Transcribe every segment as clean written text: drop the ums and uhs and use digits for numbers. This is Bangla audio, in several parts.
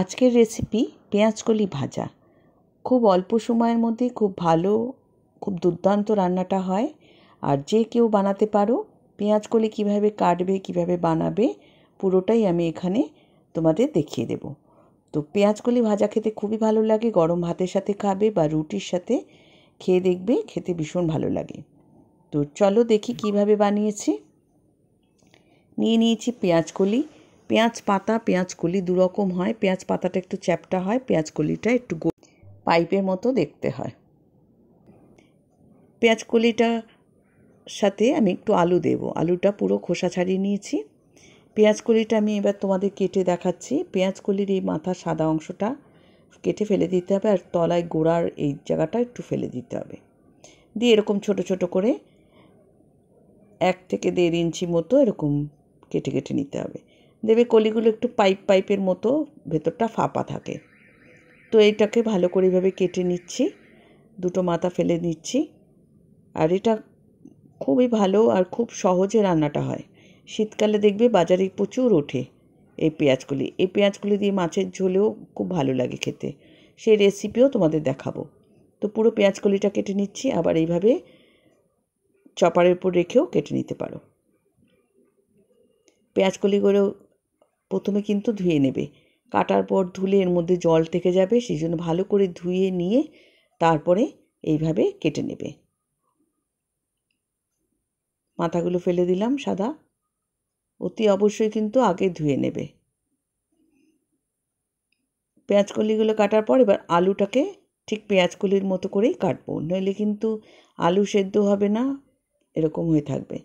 আজকের রেসিপি পেঁয়াজকলি ভাজা। খুব অল্প সময়ের মধ্যে খুব ভালো, খুব দুর্দান্ত রান্নাটা হয়। আর যে কেউ বানাতে পারো। পেঁয়াজকলি কীভাবে কাটবে, কীভাবে বানাবে, পুরোটাই আমি এখানে তোমাদের দেখিয়ে দেব। তো পেঁয়াজকলি ভাজা খেতে খুবই ভালো লাগে। গরম ভাতের সাথে খাবে বা রুটির সাথে খেয়ে দেখবে, খেতে ভীষণ ভালো লাগে। তো চলো দেখি কিভাবে বানিয়েছি। নিয়ে নিয়েছি পেঁয়াজকলি। পেঁয়াজ পাতা, পেঁয়াজকলি দু রকম হয়। পেঁয়াজ পাতাটা একটু চ্যাপ্টা হয়, পেঁয়াজকলিটা একটু পাইপের মতো দেখতে হয়। পেঁয়াজকলিটার সাথে আমি একটু আলু দেব। আলুটা পুরো খোসা ছাড়িয়ে নিয়েছি। পেঁয়াজকলিটা আমি এবার তোমাদের কেটে দেখাচ্ছি। পেঁয়াজকলির এই মাথা সাদা অংশটা কেটে ফেলে দিতে হবে, আর তলায় গোড়ার এই জায়গাটা একটু ফেলে দিতে হবে। দিয়ে এরকম ছোট ছোট করে 1 থেকে 1.5 ইঞ্চি মতো এরকম কেটে কেটে নিতে হবে। দেবে কলিগুলো একটু পাইপের মতো, ভেতরটা ফাঁপা থাকে। তো এইটাকে ভালো করে এইভাবে কেটে নিচ্ছি, দুটো মাথা ফেলে নিচ্ছি। আর এটা খুবই ভালো আর খুব সহজে রান্নাটা হয়। শীতকালে দেখবে বাজারে প্রচুর ওঠে এই পেঁয়াজকলি। এই পেঁয়াজকলি দিয়ে মাছের ঝোলেও খুব ভালো লাগে খেতে। সেই রেসিপিও তোমাদের দেখাবো। তো পুরো পেঁয়াজকলিটা কেটে নিচ্ছি। আবার এইভাবে চপারের উপর রেখেও কেটে নিতে পারো। পেঁয়াজকলিগুলো প্রথমে কিন্তু ধুয়ে নেবে। কাটার পর ধুলে এর মধ্যে জল থেকে যাবে, সেই জন্য ভালো করে ধুয়ে নিয়ে তারপরে এইভাবে কেটে নেবে। মাথাগুলো ফেলে দিলাম সাদা। অতি অবশ্যই কিন্তু আগে ধুয়ে নেবে। পেঁয়াজকলিগুলো কাটার পর এবার আলুটাকে ঠিক পেঁয়াজকলির মতো করেই কাটবো, নইলে কিন্তু আলু সেদ্ধ হবে না, এরকম হয়ে থাকবে।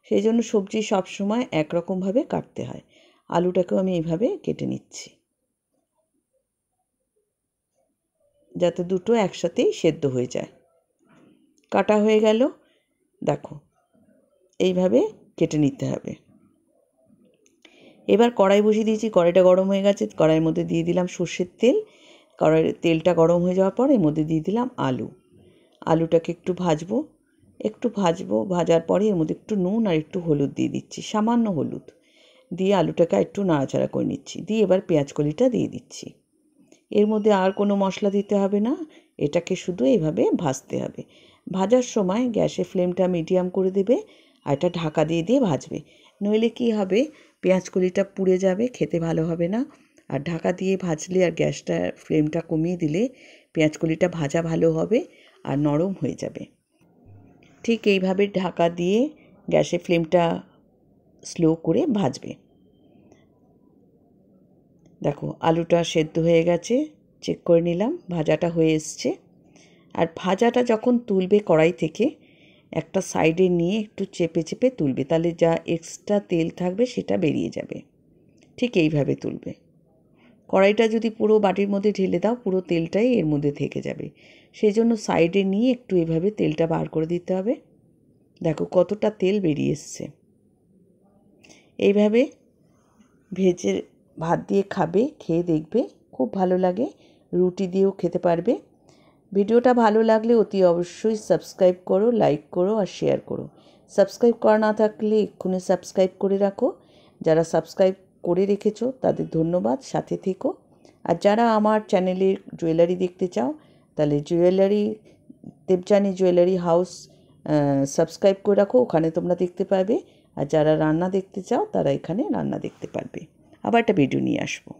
সেই জন্য সবজি সবসময় একরকমভাবে কাটতে হয়। আলুটাকেও আমি এইভাবে কেটে নিচ্ছি, যাতে দুটো একসাথেই সেদ্ধ হয়ে যায়। কাটা হয়ে গেল, দেখো এইভাবে কেটে নিতে হবে। এবার কড়াই বসিয়ে দিয়েছি। কড়াইটা গরম হয়ে গেছে। কড়াইয়ের মধ্যে দিয়ে দিলাম সর্ষের তেল। কড়াইয়ের তেলটা গরম হয়ে যাওয়ার পর এর মধ্যে দিয়ে দিলাম আলু। আলুটাকে একটু ভাজবো। ভাজার পরে এর মধ্যে একটু নুন আর একটু হলুদ দিয়ে দিচ্ছি, সামান্য হলুদ দিয়ে আলুটাকে একটু নাড়াচাড়া করে নিচ্ছি। দিয়ে এবার পেঁয়াজকলিটা দিয়ে দিচ্ছি। এর মধ্যে আর কোনো মশলা দিতে হবে না, এটাকে শুধু এইভাবে ভাজতে হবে। ভাজার সময় গ্যাসের ফ্লেমটা মিডিয়াম করে দেবে, আর এটা ঢাকা দিয়ে দিয়ে ভাজবে। নইলে কী হবে, পেঁয়াজকলিটা পুড়ে যাবে, খেতে ভালো হবে না। আর ঢাকা দিয়ে ভাজলে আর গ্যাসটা ফ্লেমটা কমিয়ে দিলে পেঁয়াজকলিটা ভাজা ভালো হবে আর নরম হয়ে যাবে। ঠিক এইভাবে ঢাকা দিয়ে গ্যাসের ফ্লেমটা স্লো করে ভাজবে। দেখো আলুটা সেদ্ধ হয়ে গেছে, চেক করে নিলাম, ভাজাটা হয়ে এসছে। আর ভাজাটা যখন তুলবে কড়াই থেকে, একটা সাইডে নিয়ে একটু চেপে চেপে তুলবে, তাহলে যা এক্সট্রা তেল থাকবে সেটা বেরিয়ে যাবে। ঠিক এইভাবে তুলবে। কড়াইটা যদি পুরো বাটির মধ্যে ঢেলে দাও, পুরো তেলটাই এর মধ্যে থেকে যাবে। সেই জন্য সাইডে নিয়ে একটু এভাবে তেলটা বার করে দিতে হবে। দেখো কতটা তেল বেরিয়ে এসছে। এইভাবে ভেজে ভাত দিয়ে খাবে, খেয়ে দেখবে খুব ভালো লাগে। রুটি দিয়েও খেতে পারবে। ভিডিওটা ভালো লাগলে অতি অবশ্যই সাবস্ক্রাইব করো, লাইক করো আর শেয়ার করো। সাবস্ক্রাইব করা না থাকলে এক্ষুনি সাবস্ক্রাইব করে রাখো। যারা সাবস্ক্রাইব করে রেখেছো তাদের ধন্যবাদ, সাথে থেকো। আর যারা আমার চ্যানেলের জুয়েলারি দেখতে চাও, তাহলে দেবযানী জুয়েলারি হাউস সাবস্ক্রাইব করে রাখো, ওখানে তোমরা দেখতে পাবে। আর যারা রান্না দেখতে চাও তারা এখানে রান্না দেখতে পারবে। আবার একটা ভিডিও নিয়ে আসবো।